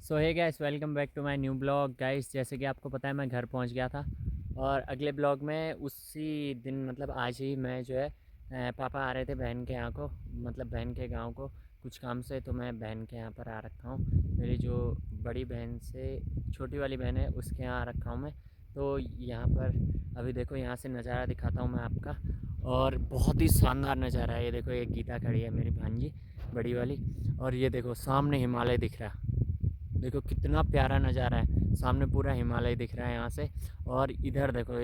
So hey guys, welcome back to my new blog. Guys, जैसे कि आपको पता है मैं घर पहुंच गया था और अगले ब्लॉग में उसी दिन मतलब आज ही मैं जो है पापा आ रहे थे बहन के यहाँ को, मतलब बहन के गांव को कुछ काम से। तो मैं बहन के यहाँ पर आ रखा हूँ। मेरी जो बड़ी बहन से छोटी वाली बहन है उसके यहाँ आ रखा हूँ मैं। तो यहाँ पर अभी देखो, यहाँ से नज़ारा दिखाता हूँ मैं आपका। और बहुत ही शानदार नज़ारा है। ये देखो, एक गीता खड़ी है मेरी भांजी बड़ी वाली। और ये देखो सामने हिमालय दिख रहा है। देखो कितना प्यारा नज़ारा है, सामने पूरा हिमालय दिख रहा है यहाँ से। और इधर देखो,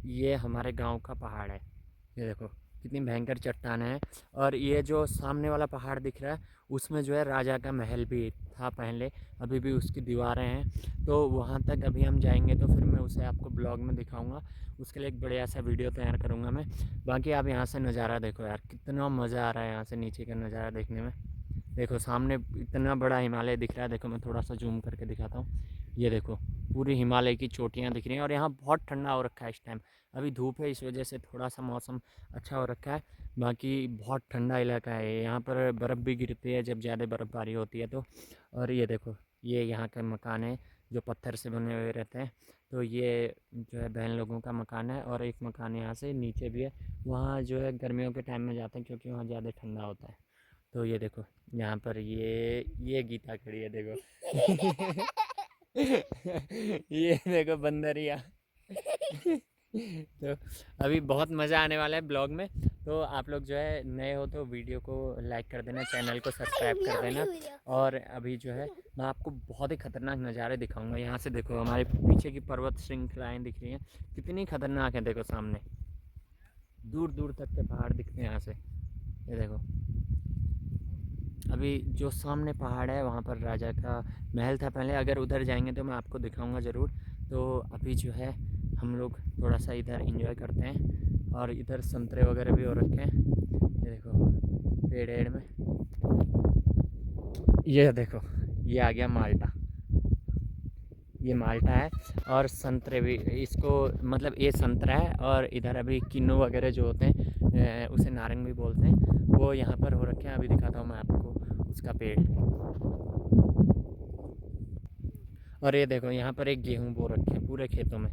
ये हमारे गांव का पहाड़ है। ये देखो कितनी भयंकर चट्टान है। और ये जो सामने वाला पहाड़ दिख रहा है उसमें जो है राजा का महल भी था पहले, अभी भी उसकी दीवारें हैं। तो वहाँ तक अभी हम जाएंगे तो फिर मैं उसे आपको ब्लॉग में दिखाऊंगा। उसके लिए एक बढ़िया सा वीडियो तैयार करूँगा मैं। बाकी आप यहाँ से नज़ारा देखो यार, कितना मज़ा आ रहा है यहाँ से नीचे का नज़ारा देखने में। देखो सामने इतना बड़ा हिमालय दिख रहा है। देखो मैं थोड़ा सा जूम करके दिखाता हूँ। ये देखो पूरी हिमालय की चोटियाँ दिख रही हैं। और यहाँ बहुत ठंडा हो रखा है इस टाइम। अभी धूप है, इस वजह से थोड़ा सा मौसम अच्छा हो रखा है। बाकी बहुत ठंडा इलाका है यहाँ पर, बर्फ़ भी गिरती है जब ज़्यादा बर्फ़बारी होती है तो। और ये देखो, ये यहाँ के मकान है जो पत्थर से बने हुए रहते हैं। तो ये जो है बहन लोगों का मकान है। और एक मकान यहाँ से नीचे भी है, वहाँ जो है गर्मियों के टाइम में जाते हैं क्योंकि वहाँ ज़्यादा ठंडा होता है। तो ये देखो यहाँ पर ये गीता खड़ी है देखो। ये देखो बंदरिया। तो अभी बहुत मज़ा आने वाला है ब्लॉग में। तो आप लोग जो है नए हो तो वीडियो को लाइक कर देना, चैनल को सब्सक्राइब कर देना। और अभी जो है मैं आपको बहुत ही खतरनाक नज़ारे दिखाऊंगा। यहाँ से देखो हमारे पीछे की पर्वत श्रृंखलाएँ दिख रही हैं, कितनी खतरनाक है। देखो सामने दूर दूर तक के पहाड़ दिखते हैं यहाँ से। ये देखो अभी जो सामने पहाड़ है वहाँ पर राजा का महल था पहले। अगर उधर जाएंगे तो मैं आपको दिखाऊंगा ज़रूर। तो अभी जो है हम लोग थोड़ा सा इधर एंजॉय करते हैं। और इधर संतरे वगैरह भी हो रखे हैं। ये देखो पेड़ एड़ में, ये देखो ये आ गया माल्टा। ये माल्टा है। और संतरे भी, इसको मतलब ये संतरा है। और इधर अभी किन्नू वगैरह जो होते हैं उसे नारंग भी बोलते हैं, वो यहाँ पर हो रखे हैं। अभी दिखाता हूँ मैं आपको उसका पेड़। और ये देखो यहाँ पर एक गेहूँ बो रखे हैं पूरे खेतों में।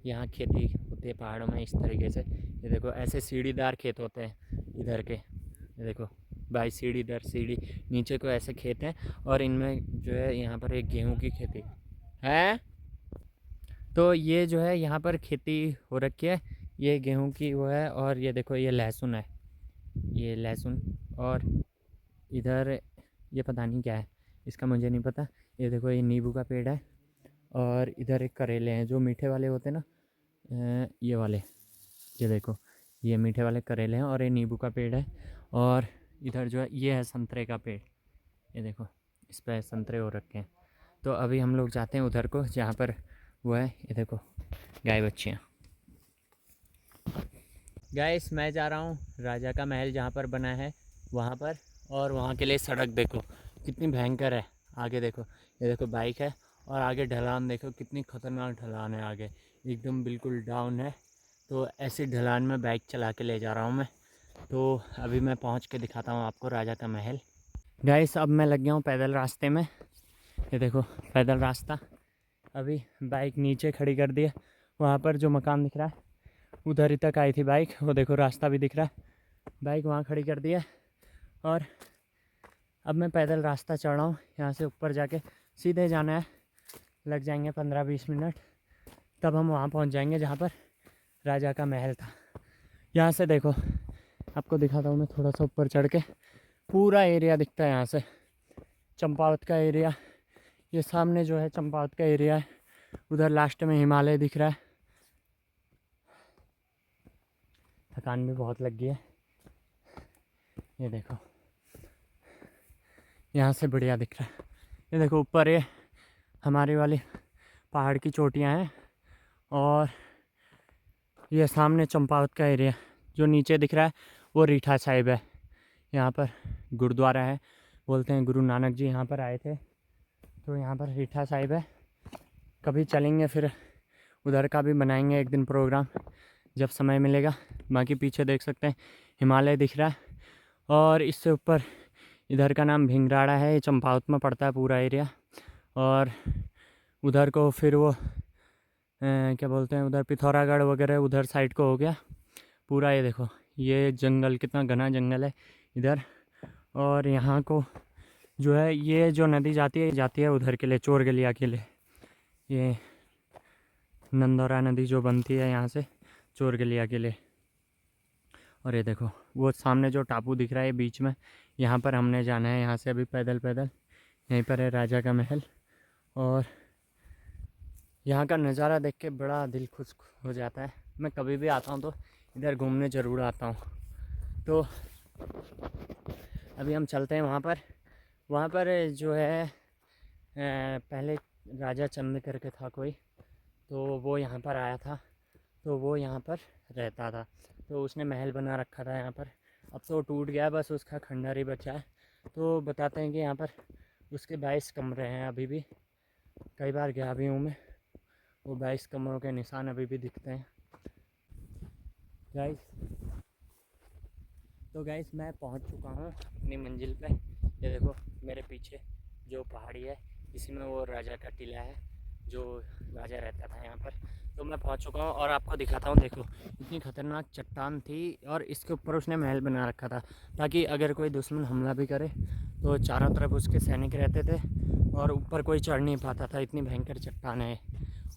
यहाँ खेती होती है पहाड़ों में इस तरीके से। ये देखो ऐसे सीढ़ीदार खेत होते हैं इधर के। ये देखो भाई, सीढ़ी दर सीढ़ी नीचे को ऐसे खेत हैं। और इनमें जो है यहाँ पर एक गेहूँ की खेती है। तो ये जो है यहाँ पर खेती हो रखी है, ये गेहूं की वो है। और ये देखो ये लहसुन है, ये लहसुन। और इधर ये पता नहीं क्या है, इसका मुझे नहीं पता। ये देखो ये नींबू का पेड़ है। और इधर एक करेले हैं जो मीठे वाले होते हैं ना, ये वाले। ये देखो ये मीठे वाले करेले हैं। और ये नींबू का पेड़ है। और इधर जो है ये है संतरे का पेड़। ये देखो इस पर संतरे हो रखे हैं। तो अभी हम लोग जाते हैं उधर को जहाँ पर वो है। ये देखो गाय बच्चियाँ। गाइस, मैं जा रहा हूँ राजा का महल जहाँ पर बना है वहाँ पर। और वहाँ के लिए सड़क देखो कितनी भयंकर है। आगे देखो, ये देखो बाइक है। और आगे ढलान देखो, कितनी ख़तरनाक ढलान है आगे, एकदम बिल्कुल डाउन है। तो ऐसी ढलान में बाइक चला के ले जा रहा हूँ मैं। तो अभी मैं पहुँच के दिखाता हूँ आपको राजा का महल। गाइस, अब मैं लग गया हूँ पैदल रास्ते में। ये देखो पैदल रास्ता। अभी बाइक नीचे खड़ी कर दी है, वहाँ पर जो मकान दिख रहा है उधर ही तक आई थी बाइक। वो देखो रास्ता भी दिख रहा है, बाइक वहाँ खड़ी कर दी है। और अब मैं पैदल रास्ता चढ़ रहा हूँ। यहाँ से ऊपर जाके सीधे जाना है, लग जाएंगे 15-20 मिनट। तब हम वहाँ पहुँच जाएंगे जहाँ पर राजा का महल था। यहाँ से देखो आपको दिखाता हूँ मैं थोड़ा सा ऊपर चढ़ के। पूरा एरिया दिखता है यहाँ से, चंपावत का एरिया। ये सामने जो है चंपावत का एरिया है, उधर लास्ट में हिमालय दिख रहा है। थकान भी बहुत लग गई है। ये देखो यहाँ से बढ़िया दिख रहा है। ये देखो ऊपर ये हमारी वाली पहाड़ की चोटियाँ हैं। और ये सामने चंपावत का एरिया, जो नीचे दिख रहा है वो रीठा साहिब है। यहाँ पर गुरुद्वारा है, बोलते हैं गुरु नानक जी यहाँ पर आए थे। तो यहाँ पर रीठा साहिब है। कभी चलेंगे फिर उधर का भी बनाएंगे एक दिन प्रोग्राम, जब समय मिलेगा। बाकी पीछे देख सकते हैं हिमालय दिख रहा है। और इससे ऊपर इधर का नाम भिंगराड़ा है, ये चंपावत में पड़ता है पूरा एरिया। और उधर को फिर वो क्या बोलते हैं, उधर पिथौरागढ़ वगैरह उधर साइड को हो गया पूरा। ये देखो ये जंगल, कितना घना जंगल है इधर। और यहाँ को जो है, ये जो नदी जाती है उधर के लिए, चोरगलिया के लिए। ये नंदौरा नदी जो बनती है यहाँ से चोरगलिया के लिए। और ये देखो वो सामने जो टापू दिख रहा है बीच में, यहाँ पर हमने जाना है यहाँ से अभी पैदल पैदल। यहीं पर है राजा का महल। और यहाँ का नज़ारा देख के बड़ा दिल खुश हो जाता है। मैं कभी भी आता हूँ तो इधर घूमने ज़रूर आता हूँ। तो अभी हम चलते हैं वहाँ पर। वहाँ पर जो है पहले राजा चंद करके था कोई, तो वो यहाँ पर आया था, तो वो यहाँ पर रहता था, तो उसने महल बना रखा था यहाँ पर। अब तो टूट गया, बस उसका खंडर ही बचा है। तो बताते हैं कि यहाँ पर उसके 22 कमरे हैं अभी भी। कई बार गया भी हूँ मैं, वो 22 कमरों के निशान अभी भी दिखते हैं गाइस। तो गाइस मैं पहुँच चुका हूँ अपनी मंजिल पे। ये देखो मेरे पीछे जो पहाड़ी है, इसी में वो राजा का टीला है जो राजा रहता था यहाँ पर। तो मैं पहुँच चुका हूँ और आपको दिखाता हूँ। देखो इतनी ख़तरनाक चट्टान थी और इसके ऊपर उसने महल बना रखा था, ताकि अगर कोई दुश्मन हमला भी करे तो चारों तरफ उसके सैनिक रहते थे और ऊपर कोई चढ़ नहीं पाता था। इतनी भयंकर चट्टान है।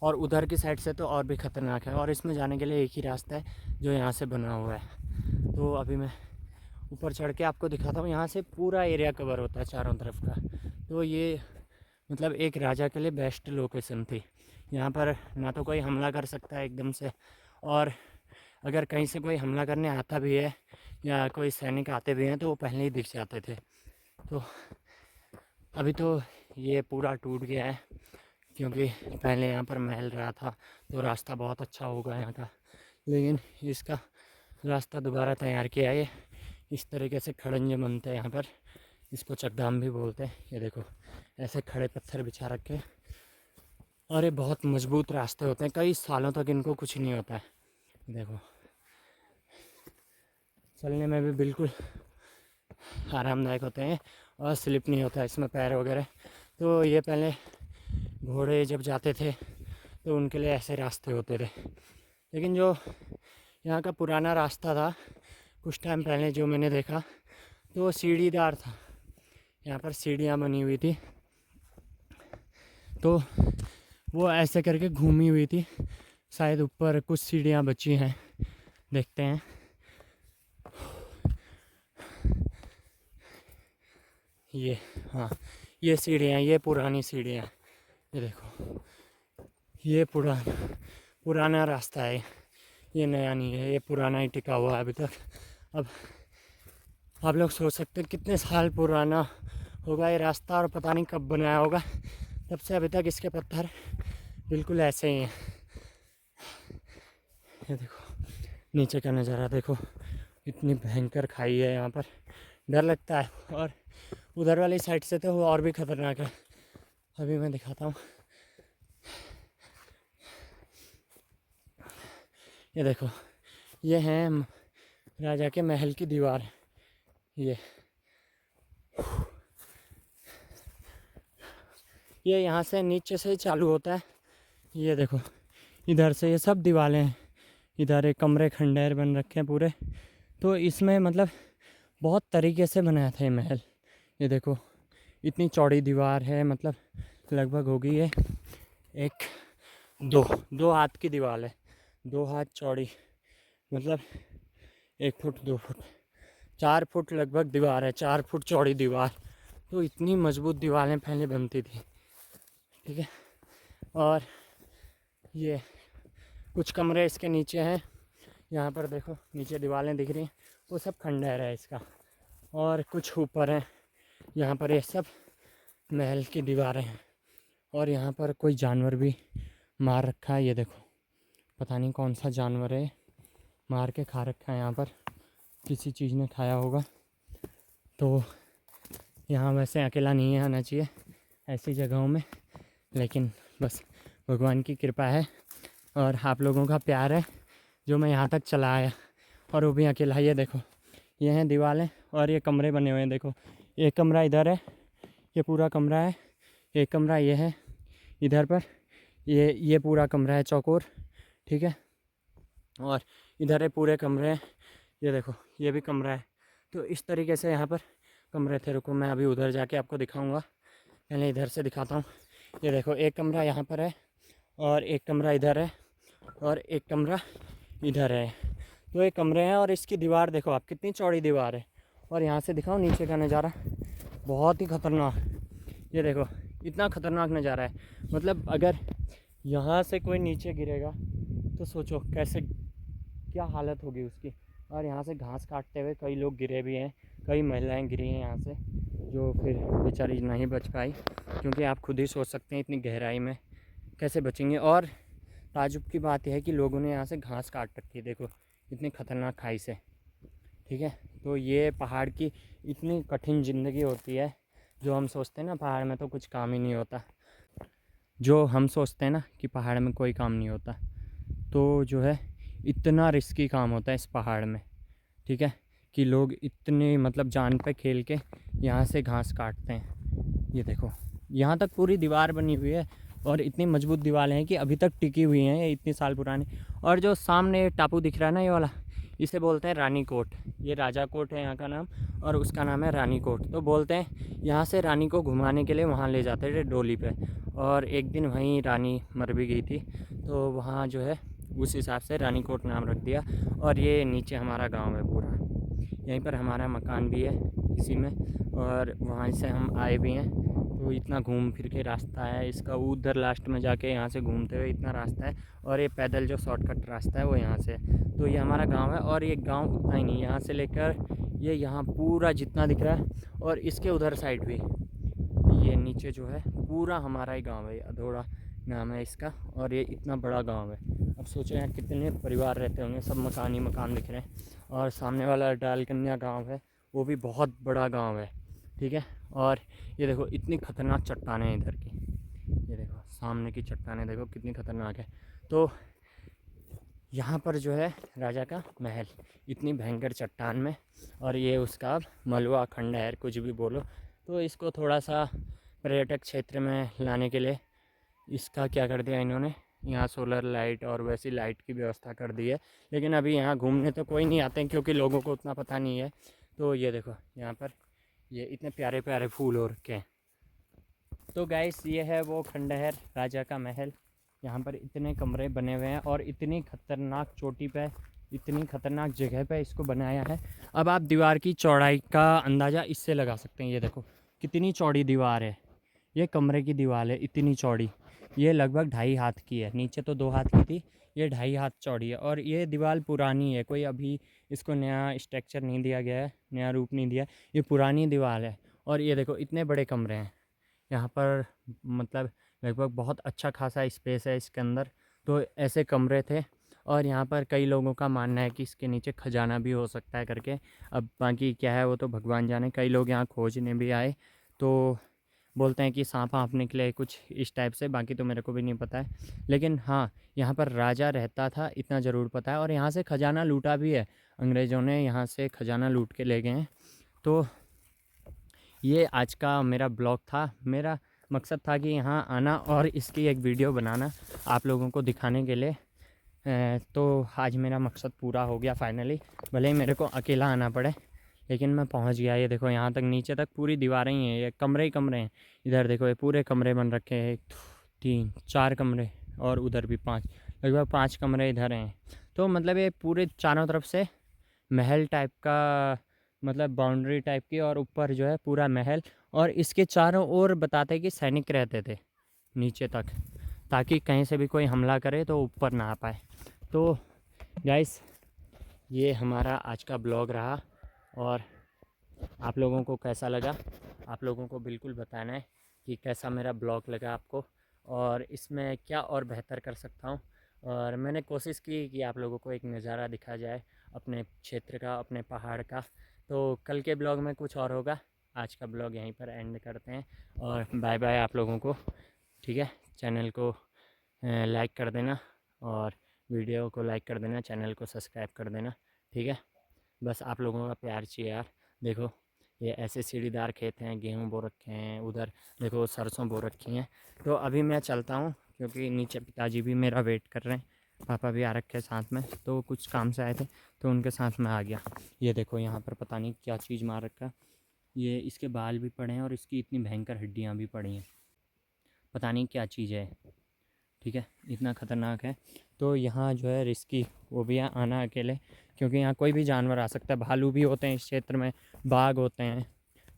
और उधर की साइड से तो और भी ख़तरनाक है। और इसमें जाने के लिए एक ही रास्ता है जो यहाँ से बना हुआ है। तो अभी मैं ऊपर चढ़ के आपको दिखाता हूँ। यहाँ से पूरा एरिया कवर होता है चारों तरफ का। तो ये मतलब एक राजा के लिए बेस्ट लोकेशन थी। यहाँ पर ना तो कोई हमला कर सकता है एकदम से, और अगर कहीं से कोई हमला करने आता भी है या कोई सैनिक आते भी हैं तो वो पहले ही दिख जाते थे। तो अभी तो ये पूरा टूट गया है, क्योंकि पहले यहाँ पर महल रहा था, तो रास्ता बहुत अच्छा होगा यहाँ का। लेकिन इसका रास्ता दोबारा तैयार किया है। इस तरीके से खड़ंजे बनते हैं यहाँ पर, इसको चकदाम भी बोलते हैं। ये देखो ऐसे खड़े पत्थर बिछा रखे, और ये बहुत मजबूत रास्ते होते हैं, कई सालों तक इनको कुछ नहीं होता है। देखो चलने में भी बिल्कुल आरामदायक होते हैं और स्लिप नहीं होता इसमें पैर वगैरह। तो ये पहले घोड़े जब जाते थे तो उनके लिए ऐसे रास्ते होते थे। लेकिन जो यहाँ का पुराना रास्ता था कुछ टाइम पहले जो मैंने देखा, तो वो सीढ़ीदार था। यहाँ पर सीढ़ियाँ बनी हुई थी, तो वो ऐसे करके घूमी हुई थी। शायद ऊपर कुछ सीढ़ियाँ बची हैं, देखते हैं। ये हाँ, ये सीढ़ियाँ, ये पुरानी सीढ़ियाँ। ये देखो ये पुराना रास्ता है, ये नया नहीं है, ये पुराना ही टिका हुआ है अभी तक। अब आप लोग सोच सकते हैं कितने साल पुराना होगा ये रास्ता, और पता नहीं कब बनाया होगा। तब से अभी तक इसके पत्थर बिल्कुल ऐसे ही हैं। ये देखो नीचे का नज़ारा देखो, इतनी भयंकर खाई है यहाँ पर, डर लगता है। और उधर वाली साइड से तो वो और भी ख़तरनाक है। अभी मैं दिखाता हूँ। ये देखो ये है राजा के महल की दीवार। ये यहाँ से नीचे से ही चालू होता है। ये देखो इधर से ये सब दीवारें हैं, इधर एक कमरे खंडहर बन रखे हैं पूरे। तो इसमें मतलब बहुत तरीके से बनाया था ये महल। ये देखो इतनी चौड़ी दीवार है, मतलब लगभग होगी ये एक दो हाथ की दीवार है, 2 हाथ चौड़ी, मतलब 1 फुट 2 फुट 4 फुट लगभग दीवार है, 4 फुट चौड़ी दीवार। तो इतनी मजबूत दीवारें पहले बनती थी, ठीक है। और ये कुछ कमरे इसके नीचे हैं, यहाँ पर देखो नीचे दीवारें दिख रही हैं, वो सब खंडहर है इसका। और कुछ ऊपर हैं, यहाँ पर ये सब महल की दीवारें हैं। और यहाँ पर कोई जानवर भी मार रखा है, ये देखो पता नहीं कौन सा जानवर है, मार के खा रखा है। यहाँ पर किसी चीज़ ने खाया होगा। तो यहाँ वैसे अकेला नहीं आना चाहिए ऐसी जगहों में, लेकिन बस भगवान की कृपा है और आप लोगों का प्यार है जो मैं यहाँ तक चला आया, और वो भी अकेला। ये देखो ये हैं दीवारें और ये कमरे बने हुए हैं। देखो ये कमरा इधर है, ये पूरा कमरा है, एक कमरा ये है इधर पर, ये पूरा कमरा है चौकोर, ठीक है। और इधर है पूरे कमरे हैं, ये देखो ये भी कमरा है। तो इस तरीके से यहाँ पर कमरे थे। रुको मैं अभी उधर जाके आपको दिखाऊंगा, पहले इधर से दिखाता हूँ। ये देखो एक कमरा यहाँ पर है और एक कमरा इधर है और एक कमरा इधर है। तो ये कमरे हैं और इसकी दीवार देखो आप, कितनी चौड़ी दीवार है। और यहाँ से दिखाओ नीचे का नज़ारा, बहुत ही ख़तरनाक। ये देखो इतना ख़तरनाक नज़ारा है, मतलब अगर यहाँ से कोई नीचे गिरेगा तो सोचो कैसे, क्या हालत होगी उसकी। और यहाँ से घास काटते हुए कई लोग गिरे भी हैं, कई महिलाएं गिरी हैं यहाँ से, जो फिर बेचारी नहीं बच पाई। क्योंकि आप खुद ही सोच सकते हैं इतनी गहराई में कैसे बचेंगे। और ताजुब की बात यह है कि लोगों ने यहाँ से घास काट रखी है, देखो इतनी ख़तरनाक खाई से, ठीक है। तो ये पहाड़ की इतनी कठिन ज़िंदगी होती है। जो हम सोचते हैं ना पहाड़ में तो कुछ काम ही नहीं होता, जो हम सोचते हैं ना कि पहाड़ में कोई काम नहीं होता, तो जो है इतना रिस्की काम होता है इस पहाड़ में, ठीक है। कि लोग इतने मतलब जान पे खेल के यहाँ से घास काटते हैं। ये देखो यहाँ तक पूरी दीवार बनी हुई है और इतनी मजबूत दीवारें हैं कि अभी तक टिकी हुई हैं, ये इतनी साल पुरानी। और जो सामने टापू दिख रहा है ना ये वाला, इसे बोलते हैं रानी कोट। ये राजा कोट है यहाँ का नाम और उसका नाम है रानी कोट। तो बोलते हैं यहाँ से रानी को घुमाने के लिए वहाँ ले जाते थे डोली पे। और एक दिन वहीं रानी मर भी गई थी, तो वहाँ जो है उस हिसाब से रानी कोट नाम रख दिया। और ये नीचे हमारा गांव है पूरा, यहीं पर हमारा मकान भी है इसी में, और वहाँ से हम आए भी हैं। तो इतना घूम फिर के रास्ता है इसका, उधर लास्ट में जाके यहाँ से घूमते हुए इतना रास्ता है। और ये पैदल जो शॉर्टकट रास्ता है वो यहाँ से। तो ये हमारा गांव है और ये गांव उतना ही नहीं, यहाँ से लेकर ये यहाँ पूरा जितना दिख रहा है और इसके उधर साइड भी, ये नीचे जो है पूरा हमारा ही गांव है। अधोड़ा नाम है इसका और ये इतना बड़ा गांव है। अब सोचो यहाँ कितने परिवार रहते होंगे, सब मकान ही मकान दिख रहे हैं। और सामने वाला डालकन्या गांव है, वो भी बहुत बड़ा गांव है, ठीक है। और ये देखो इतनी ख़तरनाक चट्टानें हैं इधर की, ये देखो सामने की चट्टानें देखो कितनी ख़तरनाक है। तो यहाँ पर जो है राजा का महल इतनी भयंकर चट्टान में, और ये उसका मलबा खंडहर कुछ भी बोलो। तो इसको थोड़ा सा पर्यटक क्षेत्र में लाने के लिए इसका क्या कर दिया इन्होंने, यहाँ सोलर लाइट और वैसी लाइट की व्यवस्था कर दी है। लेकिन अभी यहाँ घूमने तो कोई नहीं आते क्योंकि लोगों को उतना पता नहीं है। तो ये देखो यहाँ पर ये इतने प्यारे प्यारे फूल हो रखे हैं। तो गाइस ये है वो खंडहर राजा का महल। यहाँ पर इतने कमरे बने हुए हैं और इतनी खतरनाक चोटी पे, इतनी खतरनाक जगह पे इसको बनाया है। अब आप दीवार की चौड़ाई का अंदाज़ा इससे लगा सकते हैं, ये देखो कितनी चौड़ी दीवार है। ये कमरे की दीवार है इतनी चौड़ी, ये लगभग 2.5 हाथ की है, नीचे तो 2 हाथ की थी, ये 2.5 हाथ चौड़ी है। और ये दीवार पुरानी है, कोई अभी इसको नया स्ट्रक्चर नहीं दिया गया है, नया रूप नहीं दिया, ये पुरानी दीवार है। और ये देखो इतने बड़े कमरे हैं यहाँ पर, मतलब लगभग बहुत अच्छा खासा स्पेस है इसके अंदर। तो ऐसे कमरे थे और यहाँ पर कई लोगों का मानना है कि इसके नीचे खजाना भी हो सकता है करके। अब बाकी क्या है वो तो भगवान जाने, कई लोग यहाँ खोजने भी आए तो बोलते हैं कि सांप वाँप निकले कुछ इस टाइप से, बाकी तो मेरे को भी नहीं पता है। लेकिन हाँ यहाँ पर राजा रहता था इतना ज़रूर पता है, और यहाँ से खजाना लूटा भी है, अंग्रेज़ों ने यहाँ से खजाना लूट के ले गए हैं। तो ये आज का मेरा ब्लॉग था, मेरा मकसद था कि यहाँ आना और इसकी एक वीडियो बनाना आप लोगों को दिखाने के लिए। तो आज मेरा मकसद पूरा हो गया फाइनली, भले ही मेरे को अकेला आना पड़े, लेकिन मैं पहुँच गया। ये देखो यहाँ तक नीचे तक पूरी दीवारें ही हैं, ये कमरे ही कमरे हैं। इधर देखो ये पूरे कमरे बन रखे हैं, 1 3 4 कमरे, और उधर भी 5, लगभग 5 कमरे इधर हैं। तो मतलब ये पूरे चारों तरफ से महल टाइप का, मतलब बाउंड्री टाइप की, और ऊपर जो है पूरा महल। और इसके चारों ओर बताते कि सैनिक रहते थे नीचे तक, ताकि कहीं से भी कोई हमला करे तो ऊपर ना आ पाए। तो गाइस ये हमारा आज का ब्लॉग रहा, और आप लोगों को कैसा लगा आप लोगों को बिल्कुल बताना है कि कैसा मेरा ब्लॉग लगा आपको, और इसमें क्या और बेहतर कर सकता हूँ। और मैंने कोशिश की कि आप लोगों को एक नज़ारा दिखा जाए अपने क्षेत्र का, अपने पहाड़ का। तो कल के ब्लॉग में कुछ और होगा। आज का ब्लॉग यहीं पर एंड करते हैं और बाय बाय आप लोगों को, ठीक है। चैनल को लाइक कर देना और वीडियो को लाइक कर देना, चैनल को सब्सक्राइब कर देना, ठीक है। बस आप लोगों का प्यार चाहिए यार। देखो ये ऐसे सीढ़ीदार खेत हैं, गेहूँ बो रखे हैं, उधर देखो सरसों बो रखी हैं। तो अभी मैं चलता हूँ क्योंकि नीचे पिताजी भी मेरा वेट कर रहे हैं, पापा भी आ रखे हैं साथ में, तो कुछ काम से आए थे तो उनके साथ में आ गया। ये देखो यहाँ पर पता नहीं क्या चीज़ मार रखा है, ये इसके बाल भी पड़े हैं और इसकी इतनी भयंकर हड्डियाँ भी पड़ी हैं, पता नहीं क्या चीज़ है। ठीक है, इतना ख़तरनाक है। तो यहाँ जो है रिस्की वो भी है आना अकेले, क्योंकि यहाँ कोई भी जानवर आ सकता है। भालू भी होते हैं इस क्षेत्र में, बाघ होते हैं,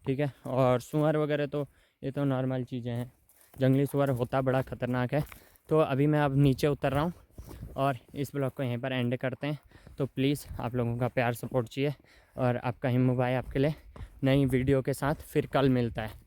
ठीक है, और सूअर वगैरह तो ये तो नॉर्मल चीज़ें हैं। जंगली सूअर होता बड़ा ख़तरनाक है। तो अभी मैं अब नीचे उतर रहा हूँ और इस ब्लॉग को यहीं पर एंड करते हैं। तो प्लीज़ आप लोगों का प्यार सपोर्ट चाहिए, और आपका हिम्मू भाई आपके लिए नई वीडियो के साथ फिर कल मिलता है।